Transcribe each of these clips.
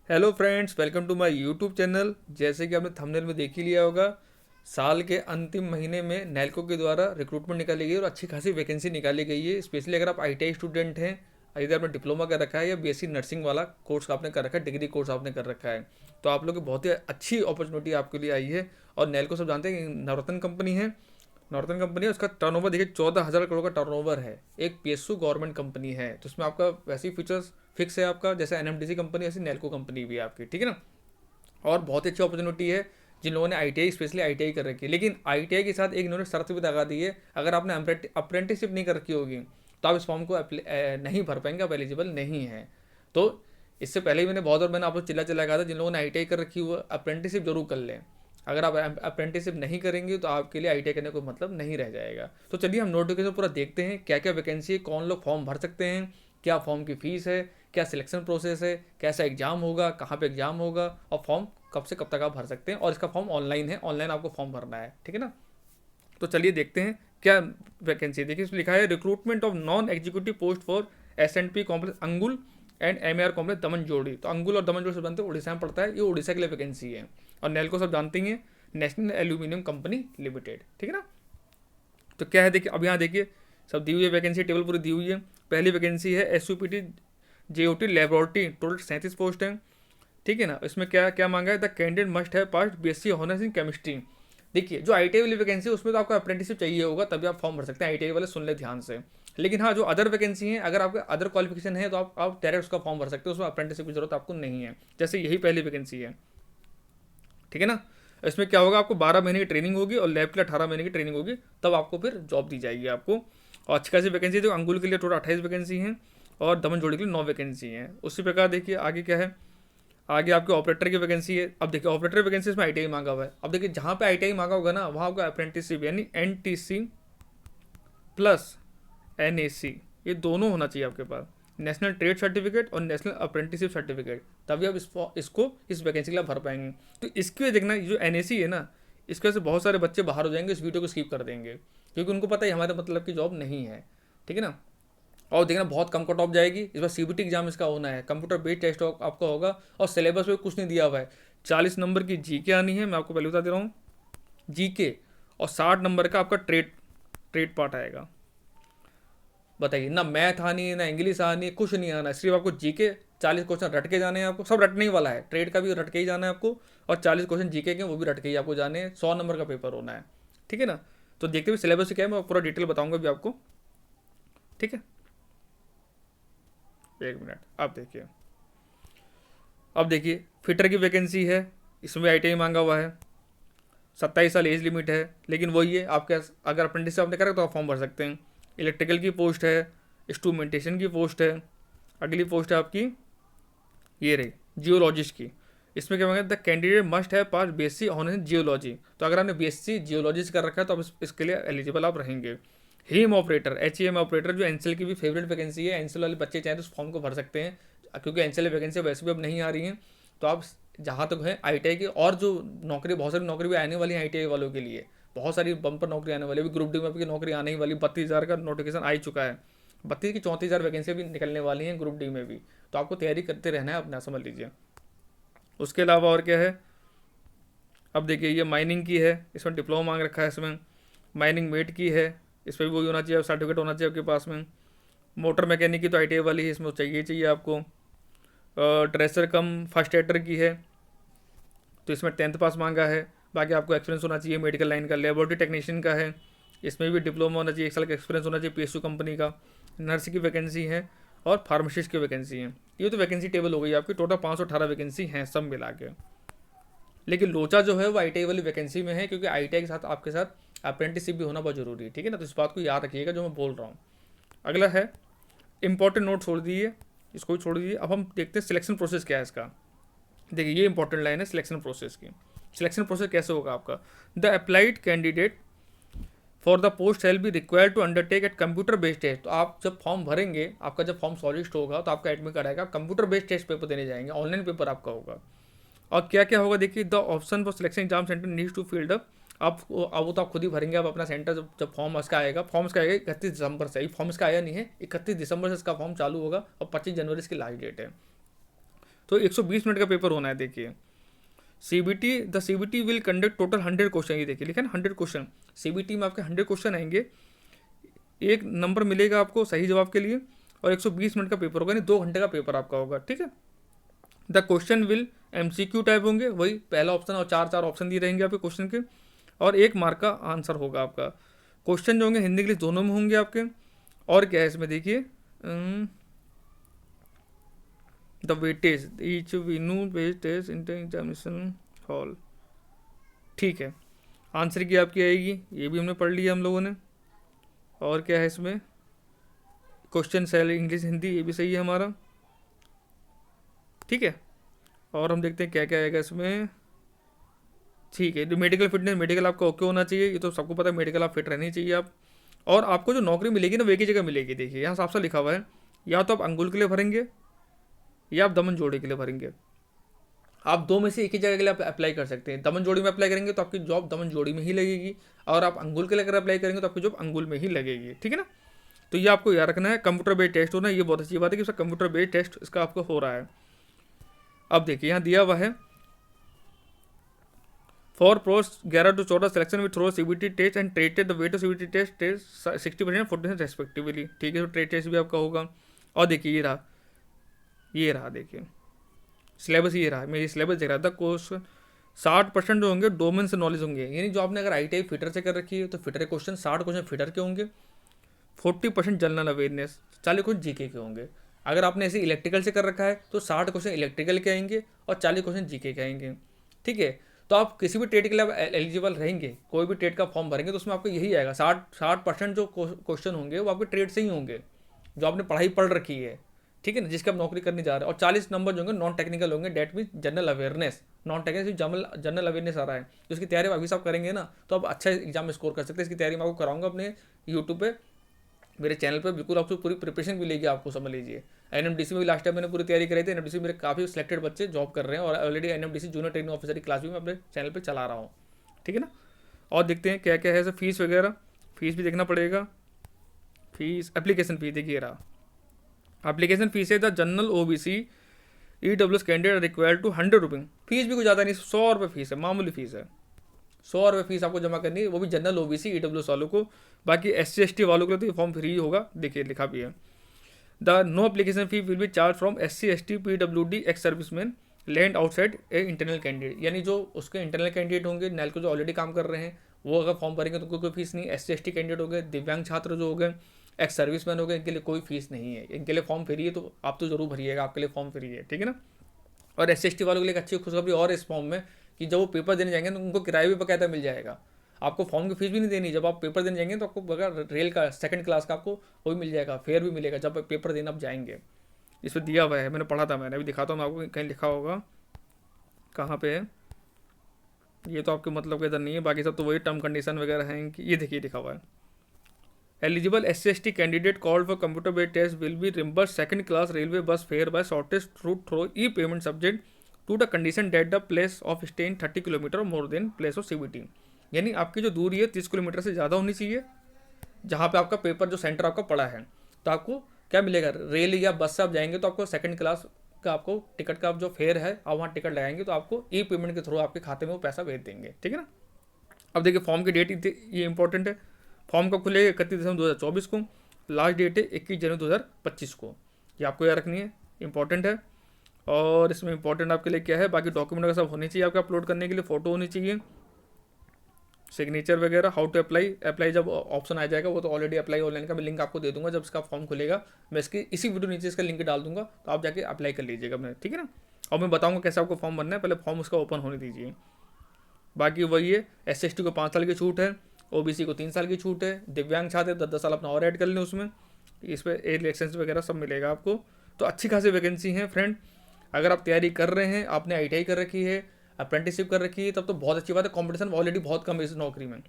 Hello friends, welcome to my YouTube channel. जैसे कि आपने थंबनेल में देख ही लिया होगा, साल के अंतिम महीने में नैल्को के द्वारा रिक्रूटमेंट निकाली गई और अच्छी खासी वैकेंसी निकाली गई है। स्पेशली अगर आप आईटीआई स्टूडेंट हैं, इधर आपने डिप्लोमा कर रखा है या बीएससी नर्सिंग वाला कोर्स आपने कर रखा है, डिग्री कोर्स आपने कर रखा है, तो आप लोग की बहुत ही अच्छी अपॉर्चुनिटी आपके लिए आई है। और नैल्को सब जानते हैं कि नवरत्न कंपनी है। नॉर्थन कंपनी है, उसका टर्नओवर देखिए 14,000 करोड़ का टर्नओवर है। एक पीएसयू गवर्नमेंट कंपनी है, तो उसमें आपका वैसे ही फीचर्स फिक्स है आपका, जैसे एनएमडीसी कंपनी ऐसी नैल्को कंपनी भी है आपकी, ठीक है ना। और बहुत ही अच्छी अपॉर्चुनिटी है जिन लोगों ने आईटीआई स्पेशली आईटीआई कर रखी है। लेकिन आईटीआई के साथ एक इन्होंने शर्त भी लगा दी है, अगर आपने अप्रेंटिसशिप नहीं कर रखी होगी तो आप इस फॉर्म को नहीं भर पाएंगे, आप एलिजिबल नहीं है। तो इससे पहले ही मैंने बहुत बार मैंने आपको चिल्ला चिल्ला कहा था, जिन लोगों ने आईटीआई कर रखी है वो अप्रेंटिसशिप जरूर कर लें। अगर आप अप्रेंटिसशिप नहीं करेंगे तो आपके लिए आईटीआई करने को मतलब नहीं रह जाएगा। तो चलिए हम नोटिफिकेशन पूरा देखते हैं, क्या क्या वैकेंसी है, कौन लोग फॉर्म भर सकते हैं, क्या फॉर्म की फ़ीस है, क्या सिलेक्शन प्रोसेस है, कैसा एग्जाम होगा, कहाँ पे एग्जाम होगा, और फॉर्म कब से कब तक आप भर सकते हैं। और इसका फॉर्म ऑनलाइन है, ऑनलाइन आपको फॉर्म भरना है, ठीक है ना। तो चलिए देखते हैं क्या वैकेंसी। देखिए इसमें लिखा है recruitment of non executive post for S and P complex Angul and M complex Daman Jodi. तो अंगुल और दमन जोड़ी सब जानते हैं, उड़ीसा में पड़ता है, ये उड़ीसा के लिए वैकेंसी है। और नेल्को सब जानते ही हैं, नेशनल एल्यूमिनियम कंपनी लिमिटेड, ठीक है ना। तो क्या है देखिए, अब यहाँ देखिए सब दी हुई है, वैकेंसी टेबल पूरी दी हुई है। पहली वैकेंसी है एसयूपीटी जेओटी लेबोरेटरी, टोटल 37 पोस्ट है, ठीक है ना। इसमें क्या क्या मांगा है, द कैंडिडेट मस्ट है पास बीएससी ऑनर्स इन केमिस्ट्री। देखिए जो आईटीआई वाली वैकेंसी है उसमें तो आपको अप्रेंटिसशिप चाहिए होगा, तभी आप फॉर्म भर सकते हैं, आईटीआई वाले सुन ले ध्यान से। लेकिन हाँ, जो अदर वैकेंसी है, अगर आपका अदर क्वालिफिकेशन है तो आप डायरेक्ट उसका फॉर्म भर सकते हो, उसमें अप्रेंटिसशिप की जरूरत आपको नहीं है। जैसे यही पहली वैकेंसी है, ठीक है ना। इसमें क्या होगा, आपको 12 महीने की ट्रेनिंग होगी और लैब के लिए 18 महीने की ट्रेनिंग होगी, तब आपको फिर जॉब दी जाएगी आपको। और अच्छी खासी वैकेंसी, तो अंगुल के लिए टोटल 28 वैकेंसी हैं और दमन जोड़ी के लिए 9 वैकेंसी हैं। उसी प्रकार देखिए आगे क्या है, आगे आपके ऑपरेटर की वैकेंसी है। अब देखिए ऑपरेटर वैकेंसी में आईटीआई मांगा हुआ है। अब देखिए जहाँ पे आईटीआई मांगा होगा ना, वहाँ आपका अप्रेंटिसशिप यानी एनटीसी प्लस एनएसी, ये दोनों होना चाहिए आपके पास, नेशनल ट्रेड सर्टिफिकेट और नेशनल अप्रेंटिसशिप सर्टिफिकेट, तभी आप इसको इस वैकेंसी के लिए भर पाएंगे। तो इसकी वजह देखना, जो एनएसी है ना, इसकी वजह से बहुत सारे बच्चे बाहर हो जाएंगे, इस वीडियो को स्किप कर देंगे, क्योंकि उनको पता है हमारे मतलब की जॉब नहीं है, ठीक है ना। और देखना बहुत कम कट ऑफ जाएगी। इस बार सीबीटी एग्जाम इसका होना है, कंप्यूटर बेस्ड टेस्ट आपका होगा, और सिलेबस में कुछ नहीं दिया हुआ है। 40 नंबर की जीके आनी है, मैं आपको पहले बता दे रहा हूँ, जीके। और 60 नंबर का आपका ट्रेड ट्रेड पार्ट आएगा। बताइए, ना मैथ आनी है, ना इंग्लिश आनी है, कुछ नहीं आना, सिर्फ आपको जीके 40 क्वेश्चन रट के जाने हैं आपको, सब रटने ही वाला है, ट्रेड का भी रट के ही जाना है आपको, और 40 क्वेश्चन जीके के वो भी रट के ही आपको जाने हैं। 100 नंबर का पेपर होना है, ठीक है ना। तो देखते हुए सिलेबस क्या है, मैं पूरा डिटेल बताऊंगा भी आपको, ठीक है। एक मिनट, आप देखिए। अब देखिए फिटर की वैकेंसी है, इसमें आईटीआई मांगा हुआ है, 27 साल एज लिमिट है। लेकिन वही है, आपके अगर अप्रेंटिस आपने करा तो आप फॉर्म भर सकते हैं। इलेक्ट्रिकल की पोस्ट है, इंस्ट्रूमेंटेशन की पोस्ट है। अगली पोस्ट है आपकी, ये रही जियोलॉजिस्ट की। इसमें क्या मांगा, द कैंडिडेट मस्ट है पास बीएससी ऑनर्स इन जियोलॉजी। तो अगर आपने बीएससी जियोलॉजिस्ट कर रखा है तो आप इसके लिए एलिजिबल आप रहेंगे। हीम ऑपरेटर, एचईएम ऑपरेटर, जो एनसेल की भी फेवरेट वैकेंसी है, एनसेल वाले बच्चे चाहें तो उस फॉर्म को भर सकते हैं, क्योंकि एनसेल वैकेंसी वैसे भी अब नहीं आ रही हैं। तो आप जहाँ तक है आईटीआई की, और जो नौकरी, बहुत सारी नौकरी भी आने वाली है आईटीआई वालों के लिए, बहुत सारी बम्पर नौकरी आने वाली है। ग्रुप डी में भी नौकरी आने ही वाली, 32,000 का नोटिफिकेशन आ ही चुका है, 32 की 34,000 वैकेंसी भी निकलने वाली हैं ग्रुप डी में भी। तो आपको तैयारी करते रहना है अपना, समझ लीजिए। उसके अलावा और क्या है, अब देखिए ये माइनिंग की है, इसमें डिप्लोमा मांग रखा है, इसमें माइनिंग मेट की है, इस पर भी वही होना चाहिए, सर्टिफिकेट होना चाहिए आपके पास में। मोटर मैकेनिक की तो आईटीआई वाली है, इसमें चाहिए चाहिए आपको। ड्रेसर कम फर्स्ट एडर की है, तो इसमें 10th पास मांगा है। बाकी आपको एक्सपीरियंस होना चाहिए मेडिकल लाइन का। लेबोरेटरी टेक्नीशियन का है, इसमें भी डिप्लोमा होना चाहिए, 1 साल का एक्सपीरियंस होना चाहिए पीएसयू कंपनी का। नर्स की वैकेंसी है और फार्मासिस्ट की वैकेंसी है। ये तो वैकेंसी टेबल हो गई आपकी, टोटल 518 वैकेंसी हैं सब मिला के। लेकिन लोचा जो है वो आईटीआई वाली वैकेंसी में है, क्योंकि आईटीआई के साथ आपके साथ अप्रेंटिसशिप भी होना बहुत जरूरी है, ठीक है ना। तो इस बात को याद रखिएगा जो मैं बोल रहा हूँ। अगला है इंपॉर्टेंट नोट, छोड़ दीजिए, इसको भी छोड़ दीजिए। अब हम देखते हैं सिलेक्शन प्रोसेस क्या है इसका। देखिए ये इंपॉर्टेंट लाइन है सिलेक्शन प्रोसेस की। सिलेक्शन प्रोसेस कैसे होगा आपका, the applied candidate for the post shall be required to undertake at computer based test. तो आप जब फॉर्म भरेंगे, आपका जब फॉर्म सॉलिस्ट होगा तो आपका एडमिट कार्ड आएगा, कंप्यूटर बेस्ड टेस्ट पेपर देने जाएंगे, ऑनलाइन पेपर आपका होगा। और क्या क्या होगा देखिए, the option for selection exam centre needs to filled up. आप अब वो तो आप खुद ही भरेंगे, आप अपना सेंटर जब फॉर्म इसका आएगा, फॉर्म इसका आएगा 31 दिसंबर से। फॉर्म इसका आया नहीं है, 31 दिसंबर से इसका फॉर्म चालू होगा और 25 जनवरी इसकी लास्ट डेट है। तो 120 मिनट का पेपर होना है। देखिए CBT, the CBT will conduct total 100 question, ये देखिए लिखा है ना 100 क्वेश्चन। सीबीटी में आपके 100 क्वेश्चन आएंगे, एक नंबर मिलेगा आपको सही जवाब के लिए, और 120 मिनट का पेपर होगा, यानी 2 घंटे का पेपर आपका होगा, ठीक है। The question will MCQ type होंगे, वही पहला ऑप्शन और चार चार ऑप्शन दिए रहेंगे आपके क्वेश्चन के, और 1 मार्क का आंसर होगा आपका। क्वेश्चन जो होंगे हिंदी इंग्लिश दोनों में होंगे आपके। और क्या है इसमें देखिए, the weightage each venue weightage inter examination hall, ठीक है। आंसर की आपकी आएगी, ये भी हमने पढ़ लिया हम लोगों ने। और क्या है इसमें, क्वेश्चन सेल इंग्लिश हिंदी, ये भी सही है हमारा, ठीक है। और हम देखते हैं क्या क्या आएगा इसमें, ठीक है। जो मेडिकल फिटनेस, मेडिकल आपका ओके होना चाहिए, ये तो सबको पता है, मेडिकल आप फिट रहनी चाहिए आप। और आपको जो नौकरी मिलेगी ना, वे की जगह मिलेगी। देखिए यहाँ साफ साफ लिखा हुआ है, या तो आप अंगुल के लिए भरेंगे या आप दमन जोड़ी के लिए भरेंगे। आप दो में से एक ही जगह के लिए आप अप्लाई कर सकते हैं। दमन जोड़ी में अप्लाई करेंगे तो आपकी जॉब दमन जोड़ी में ही लगेगी, और आप अंगुल के लिए अगर अप्लाई करेंगे तो आपकी जॉब अंगुल में ही लगेगी, ठीक है ना। तो ये आपको याद रखना है, कंप्यूटर बेस्ड टेस्ट होना, ये बहुत अच्छी बात है कि उसका कंप्यूटर बेस्ड टेस्ट इसका आपको हो रहा है। अब देखिए यहाँ दिया हुआ है, for post 11 to 14 selection with through CBT test and treated the weight of CBT test 60% 40% respectively, ठीक है। तो ट्रेड टेस्ट भी आपका होगा। और देखिए ये रहा देखिए सिलेबस, ये रहा मेरी सिलेबस देख रहा था। कोर्स 60% जो होंगे डोमेन से नॉलेज होंगे, यानी जो आपने अगर ITI फिटर से कर रखी है तो फिटर के क्वेश्चन 60 क्वेश्चन फिटर के होंगे, 40% जनरल अवेयरनेस, 40 क्वेश्चन जीके के होंगे। अगर आपने ऐसे इलेक्ट्रिकल से कर रखा है तो 60 क्वेश्चन इलेक्ट्रिकल के आएंगे और 40 क्वेश्चन जीके के आएंगे, ठीक है। तो आप किसी भी ट्रेड के लिए आप एलिजिबल रहेंगे, कोई भी ट्रेड का फॉर्म भरेंगे तो उसमें आपको यही आएगा, 60% जो क्वेश्चन होंगे वो आपके ट्रेड से ही होंगे, जो आपने पढ़ाई पढ़ रखी है, ठीक है ना, जिसकी आप नौकरी करने जा रहे हैं। और 40 नंबर जो होंगे नॉन टेक्निकल होंगे, that mean general awareness. Non technical general awareness आ रहा है, तो इसकी तैयारी अभी से आप करेंगे ना तो आप अच्छा एग्जाम स्कोर कर सकते हैं। इसकी तैयारी मैं आपको कराऊंगा अपने यूट्यूब पे, मेरे चैनल पर, बिल्कुल आपको पूरी प्रिपरेशन मिलेगी आपको, समझ लीजिए। NMDC में भी लास्ट टाइम मैंने पूरी तैयारी करी थी, NMDC में मेरे काफ़ी सिलेक्टेड बच्चे जॉब कर रहे हैं, और already NMDC junior training officer की क्लास भी मैं अपने चैनल पर चला रहा हूँ, ठीक है ना। और देखते हैं क्या क्या है, फीस वगैरह, फीस भी देखना पड़ेगा। फीस, एप्लीकेशन फीस देखिए रहा, एप्लीकेशन फीस है the general OBC EWS candidate required to 100 रुपये। फीस भी कुछ ज़्यादा नहीं, 100 रुपये फीस है, मामूली फीस है। 100 रुपये फीस आपको जमा करनी है, वो भी जनरल OBC EWS वालों को। बाकी SC ST वालों के लिए तो ये फॉर्म फ्री होगा, देखिए लिखा भी है। The no application fee will be charge from SC ST PWD ex serviceman land outside a internal candidate, यानी जो उसके इंटरनल कैंडिडेट होंगे नैल को जो ऑलरेडी काम कर रहे हैं वो अगर फॉर्म भरेंगे तो कोई फीस नहीं। SC ST कैंडिडेट हो गए, दिव्यांग छात्र जो हो गए, एक्स सर्विसमैन हो गए, इनके लिए कोई फीस नहीं है, इनके लिए फॉर्म फ्री है, तो आप तो जरूर भरिएगा, आपके लिए फॉर्म फ्री है, ठीक है ना। और SC ST वालों के लिए एक अच्छी खुशखबरी और इस फॉर्म में कि जब वो पेपर देने जाएंगे तो उनको किराया भी बकायदा मिल जाएगा। आपको फॉर्म की फीस भी नहीं देनी, जब आप पेपर देने जाएंगे तो आपको बगैर रेल का सेकंड क्लास का आपको वो भी मिल जाएगा, फेयर भी मिलेगा जब पेपर देने आप जाएंगे। इस पर दिया हुआ है, मैंने पढ़ा था, मैंने अभी दिखाता हूँ मैं आपको, कहीं लिखा होगा, कहाँ पे है ये, तो आपके मतलब के इधर नहीं है, बाकी सब तो वही टर्म कंडीशन वगैरह हैं कि ये देखिए लिखा हुआ है। Eligible SC ST candidate called for computer based test will be reimburse second class railway bus fare by shortest route through e payment subject to the condition that the place of stay in 30 kilometre more than place of CBT, यानी आपकी जो दूरी है 30 kilometre से ज़्यादा होनी चाहिए जहाँ पे आपका पेपर जो सेंटर आपका पड़ा है। तो आपको क्या मिलेगा, रेल या बस से आप जाएंगे तो आपको सेकंड क्लास का आपको टिकट का जो फेयर है आप वहाँ टिकट लगाएंगे तो आपको ई पेमेंट के थ्रू आपके खाते में वो पैसा भेज देंगे, ठीक है ना। अब देखिए फॉर्म की डेट ये इंपॉर्टेंट है, फॉर्म कब खुलेगा 31 दिसंबर 2024 को, लास्ट डेट है 21 जनवरी 2025 को, ये आपको याद रखनी है, इंपॉर्टेंट है। और इसमें इंपॉर्टेंट आपके लिए क्या है, बाकी डॉक्यूमेंट वगैरह सब होने चाहिए आपका अपलोड करने के लिए, फ़ोटो होनी चाहिए, सिग्नेचर वगैरह। हाउ टू अप्लाई जब ऑप्शन आ जाएगा, वो तो ऑलरेडी अप्लाई ऑनलाइन का मैं लिंक आपको दे दूंगा, जब इसका फॉर्म खुलेगा मैं इसकी इसी वीडियो नीचे इसका लिंक डाल दूंगा, तो आप जाके अप्लाई कर लीजिएगा मैं, ठीक है ना। और मैं बताऊंगा कैसे आपको फॉर्म भरना है, पहले फॉर्म उसका ओपन होने दीजिए। बाकी वही है, SC ST को 5 साल की छूट है, OBC को 3 साल की छूट है, दिव्यांग छात्र 10-10 साल अपना और ऐड कर लें उसमें, इस पर एज इलेक्शन वगैरह सब मिलेगा आपको। तो अच्छी खासी वैकेंसी है फ्रेंड, अगर आप तैयारी कर रहे हैं, आपने ITI कर रखी है, अप्रेंटिसशिप कर रखी है, तब तो बहुत अच्छी बात है। कॉम्पिटिशन ऑलरेडी बहुत कम है इस नौकरी में,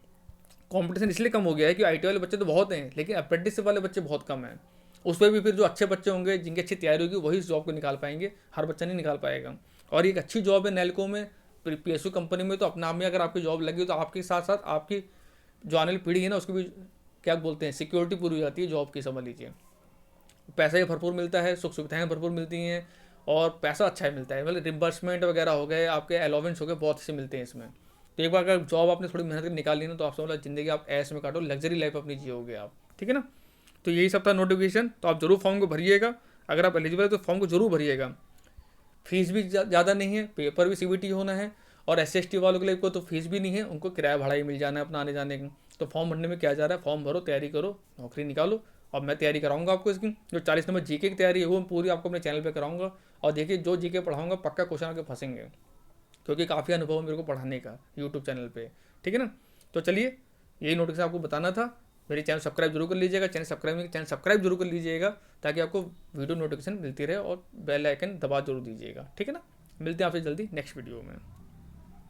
कॉम्पिटिशन इसलिए कम हो गया है कि ITI वाले बच्चे तो बहुत हैं लेकिन अप्रेंटिसशिप वाले बच्चे बहुत कम हैं। उस पर भी फिर जो अच्छे बच्चे होंगे जिनकी अच्छी तैयारी होगी वही इस जॉब को निकाल पाएंगे, हर बच्चा नहीं निकाल पाएगा। और एक अच्छी जॉब है नैल्को में, PSU कंपनी में, तो अपने आप में अगर आपकी जॉब लगी तो आपके साथ साथ आपकी जो आने वाली पीढ़ी है ना उसकी भी क्या बोलते हैं सिक्योरिटी पूरी हो जाती है जॉब की, समझ लीजिए। पैसा भी भरपूर मिलता है, सुख सुविधाएँ भरपूर मिलती हैं, और पैसा अच्छा ही मिलता है, मतलब रिम्बर्समेंट वगैरह हो गए, आपके अलाउंस हो गए, बहुत से मिलते हैं इसमें। तो एक बार अगर जॉब आपने थोड़ी मेहनत कर निकाल ली ना, तो आप समझ लो ज़िंदगी आप ऐश में काटो, लग्जरी लाइफ अपनी जियोगे आप, ठीक है ना। तो यही सब था नोटिफिकेशन। तो आप जरूर फॉर्म को भरिएगा, अगर आप एलिजिबल है तो फॉर्म को जरूर भरिएगा। फीस भी ज़्यादा नहीं है, पेपर भी सीबीटी होना है, और SC/ST वालों के लिए को तो फीस भी नहीं है, उनको किराया भाड़ा ही मिल जाना है अपना आने जाने का। तो फॉर्म भरने में क्या जा रहा है, फॉर्म भरो, तैयारी करो, नौकरी निकालो। और मैं तैयारी कराऊंगा आपको इसकी, जो 40 नंबर जीके की तैयारी है वो मैं पूरी आपको अपने चैनल पे कराऊंगा। और देखिए जो जीके पढ़ाऊंगा पक्का क्वेश्चन आके फंसेंगे, क्योंकि काफ़ी अनुभव है मेरे को पढ़ाने का यूट्यूब चैनल पे, ठीक है ना। तो चलिए, यही नोटिस आपको बताना था। मेरे चैनल सब्सक्राइब जरूर कर लीजिएगा, चैनल सब्सक्राइब जरूर कर लीजिएगा, ताकि आपको वीडियो नोटिफिकेशन मिलती रहे, और बेल आइकन दबा जरूर दीजिएगा, ठीक है ना। मिलते हैं आपसे जल्दी नेक्स्ट वीडियो में।